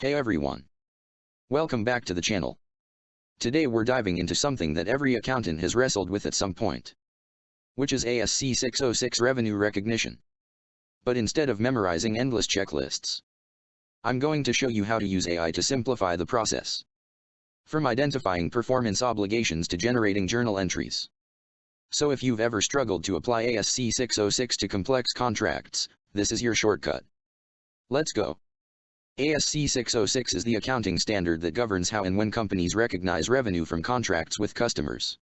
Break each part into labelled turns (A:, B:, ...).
A: Hey everyone. Welcome back to the channel. Today we're diving into something that every accountant has wrestled with at some point, which is ASC 606 revenue recognition. But instead of memorizing endless checklists, I'm going to show you how to use AI to simplify the process. From identifying performance obligations to generating journal entries. So if you've ever struggled to apply ASC 606 to complex contracts, this is your shortcut. Let's go. ASC 606 is the accounting standard that governs how and when companies recognize revenue from contracts with customers.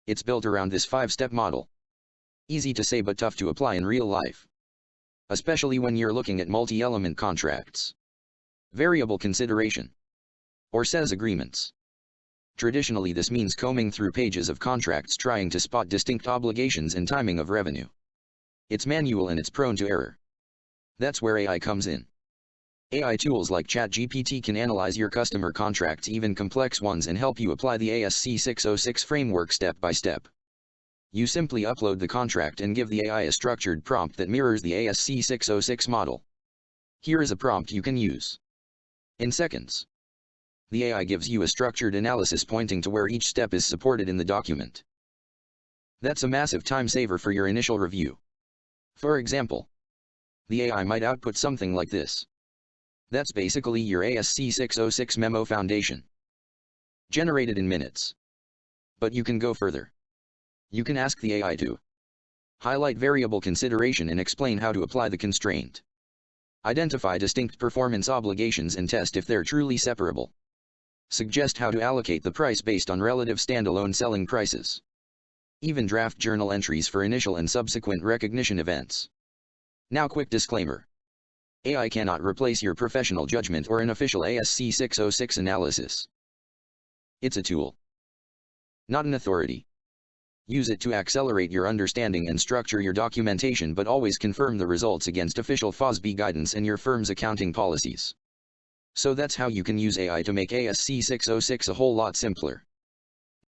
A: It's built around this 5-step model. Easy to say but tough to apply in real life, especially when you're looking at multi-element contracts, variable consideration, or SES agreements. Traditionally, this means combing through pages of contracts trying to spot distinct obligations and timing of revenue. It's manual and it's prone to error. That's where AI comes in. AI tools like ChatGPT can analyze your customer contracts, even complex ones, and help you apply the ASC 606 framework step by step. You simply upload the contract and give the AI a structured prompt that mirrors the ASC 606 model. Here is a prompt you can use. In seconds, the AI gives you a structured analysis pointing to where each step is supported in the document. That's a massive time saver for your initial review. For example, the AI might output something like this. That's basically your ASC 606 memo foundation, generated in minutes. But you can go further. You can ask the AI to highlight variable consideration and explain how to apply the constraint. Identify distinct performance obligations and test if they're truly separable. Suggest how to allocate the price based on relative standalone selling prices. Even draft journal entries for initial and subsequent recognition events. Now, quick disclaimer. AI cannot replace your professional judgment or an official ASC 606 analysis. It's a tool, not an authority. Use it to accelerate your understanding and structure your documentation, but always confirm the results against official FOSB guidance and your firm's accounting policies. So that's how you can use AI to make ASC 606 a whole lot simpler.